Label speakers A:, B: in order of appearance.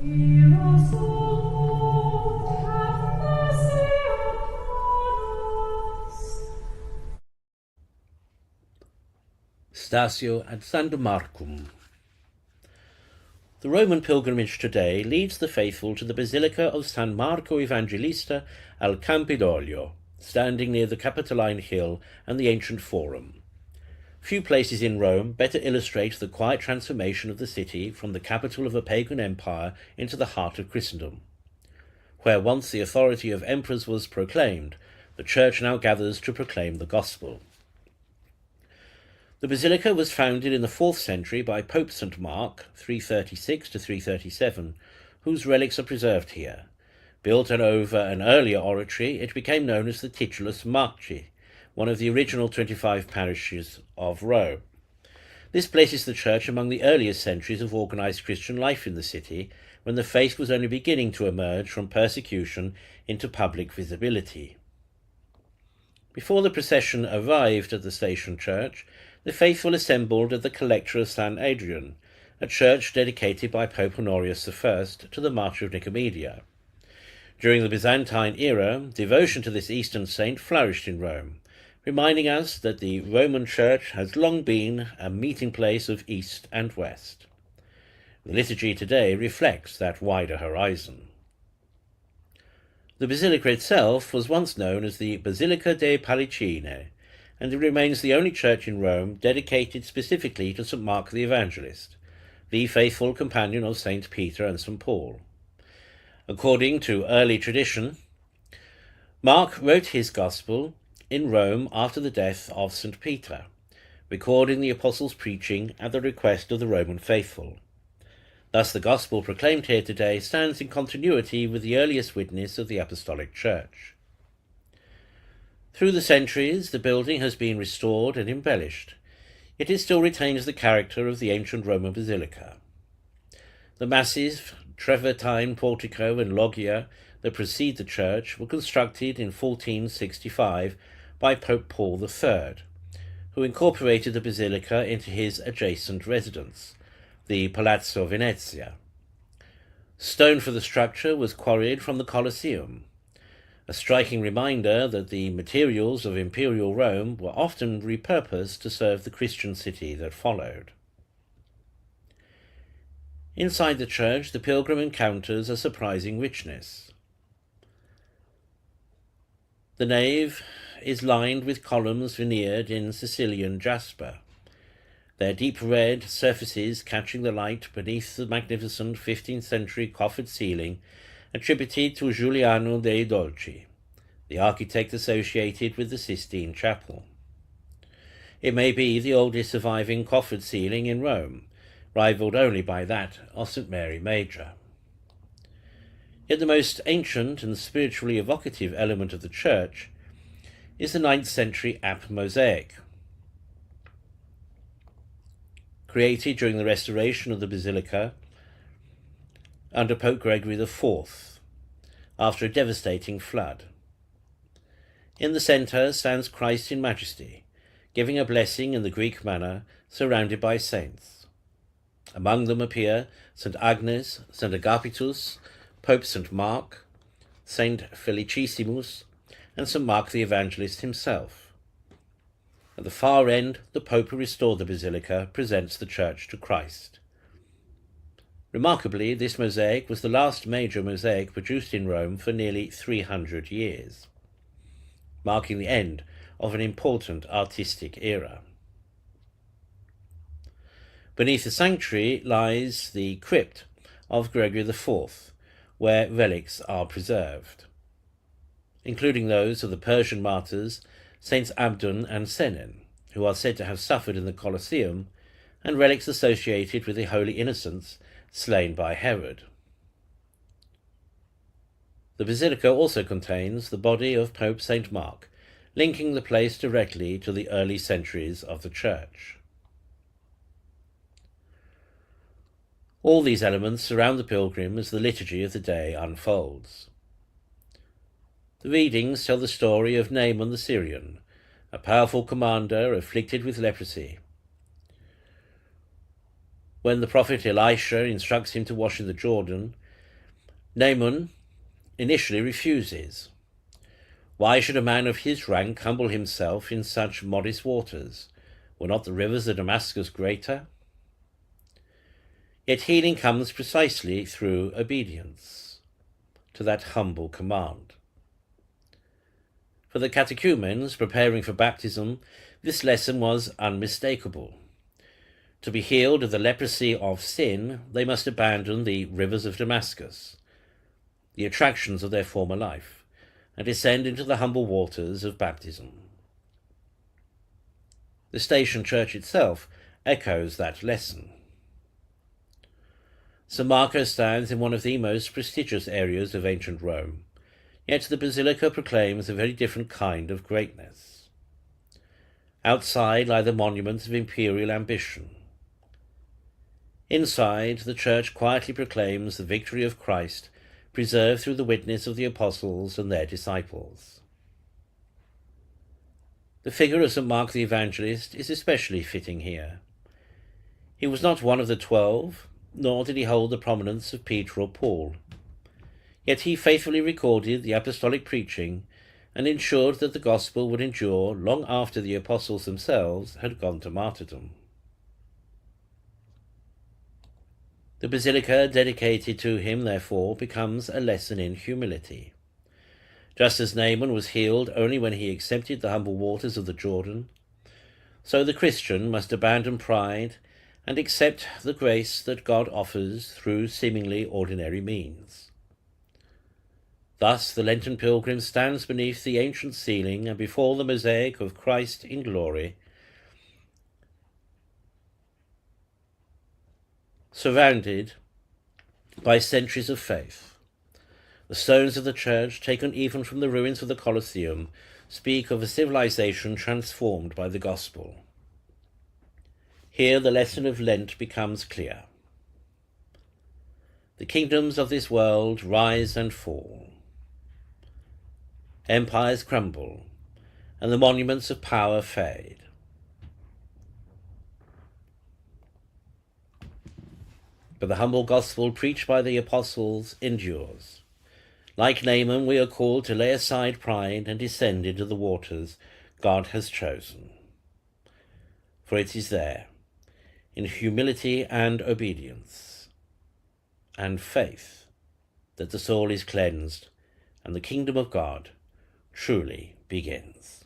A: Hear us, O Lord, have mercy upon us.
B: Statio at St Marcum. The Roman pilgrimage today leads the faithful to the basilica of St Mark the Evangelista al Campidoglio, standing near the Capitoline Hill and the ancient Forum. Few places in Rome better illustrate the quiet transformation of the city from the capital of a pagan empire into the heart of Christendom. Where once the authority of emperors was proclaimed, the Church now gathers to proclaim the gospel. The basilica was founded in the 4th century by Pope St Mark, 336 to 337, whose relics are preserved here. Built over an earlier oratory, it became known as the Titulus Marci, one of the original 25 parishes of Rome. This places the church among the earliest centuries of organised Christian life in the city, when the faith was only beginning to emerge from persecution into public visibility. Before the procession arrived at the station church, the faithful assembled at the Collector of St Adrian, a church dedicated by Pope Honorius I to the martyr of Nicomedia. During the Byzantine era, devotion to this Eastern saint flourished in Rome, reminding us that the Roman Church has long been a meeting place of East and West. The liturgy today reflects that wider horizon. The basilica itself was once known as the Basilica dei Palicine, and it remains the only church in Rome dedicated specifically to St Mark the Evangelist, the faithful companion of St Peter and St Paul. According to early tradition, Mark wrote his Gospel in Rome after the death of St Peter, recording the apostles' preaching at the request of the Roman faithful. Thus the Gospel proclaimed here today stands in continuity with the earliest witness of the Apostolic Church. Through the centuries, the building has been restored and embellished, yet it still retains the character of the ancient Roman basilica. The massive travertine portico and loggia that precede the church were constructed in 1465 by Pope Paul III, who incorporated the basilica into his adjacent residence, the Palazzo Venezia. Stone for the structure was quarried from the Colosseum, a striking reminder that the materials of imperial Rome were often repurposed to serve the Christian city that followed. Inside the church, the pilgrim encounters a surprising richness. The nave is lined with columns veneered in Sicilian jasper, their deep red surfaces catching the light beneath the magnificent 15th century coffered ceiling attributed to Giuliano dei Dolci, the architect associated with the Sistine Chapel. It may be the oldest surviving coffered ceiling in Rome, rivalled only by that of St Mary Major. Yet the most ancient and spiritually evocative element of the church is the 9th century apse mosaic, created during the restoration of the basilica under Pope Gregory IV, after a devastating flood. In the centre stands Christ in majesty, giving a blessing in the Greek manner, surrounded by saints. Among them appear St Agnes, St Agapitus, Pope St Mark, St Felicissimus, and St Mark the Evangelist himself. At the far end, the Pope who restored the basilica presents the church to Christ. Remarkably, this mosaic was the last major mosaic produced in Rome for nearly 300 years, marking the end of an important artistic era. Beneath the sanctuary lies the crypt of Gregory IV, where relics are preserved, including those of the Persian martyrs Saints Abdon and Sennen, who are said to have suffered in the Colosseum, and relics associated with the Holy Innocents slain by Herod. The basilica also contains the body of Pope St Mark, linking the place directly to the early centuries of the Church. All these elements surround the pilgrim as the liturgy of the day unfolds. The readings tell the story of Naaman the Syrian, a powerful commander afflicted with leprosy. When the prophet Elisha instructs him to wash in the Jordan, Naaman initially refuses. Why should a man of his rank humble himself in such modest waters? Were not the rivers of Damascus greater? Yet healing comes precisely through obedience to that humble command. For the catechumens preparing for baptism, this lesson was unmistakable. To be healed of the leprosy of sin, they must abandon the rivers of Damascus, the attractions of their former life, and descend into the humble waters of baptism. The Station Church itself echoes that lesson. St Marco stands in one of the most prestigious areas of ancient Rome, yet the basilica proclaims a very different kind of greatness. Outside lie the monuments of imperial ambition. Inside, the church quietly proclaims the victory of Christ, preserved through the witness of the apostles and their disciples. The figure of St Mark the Evangelist is especially fitting here. He was not one of the 12, nor did he hold the prominence of Peter or Paul. Yet he faithfully recorded the apostolic preaching and ensured that the gospel would endure long after the apostles themselves had gone to martyrdom. The basilica dedicated to him, therefore, becomes a lesson in humility. Just as Naaman was healed only when he accepted the humble waters of the Jordan, so the Christian must abandon pride and accept the grace that God offers through seemingly ordinary means. Thus the Lenten pilgrim stands beneath the ancient ceiling and before the mosaic of Christ in glory, surrounded by centuries of faith. The stones of the church, taken even from the ruins of the Colosseum, speak of a civilization transformed by the gospel. Here the lesson of Lent becomes clear. The kingdoms of this world rise and fall. Empires crumble, and the monuments of power fade. But the humble gospel preached by the apostles endures. Like Naaman, we are called to lay aside pride and descend into the waters God has chosen. For it is there, in humility and obedience and faith, that the soul is cleansed and the kingdom of God truly begins.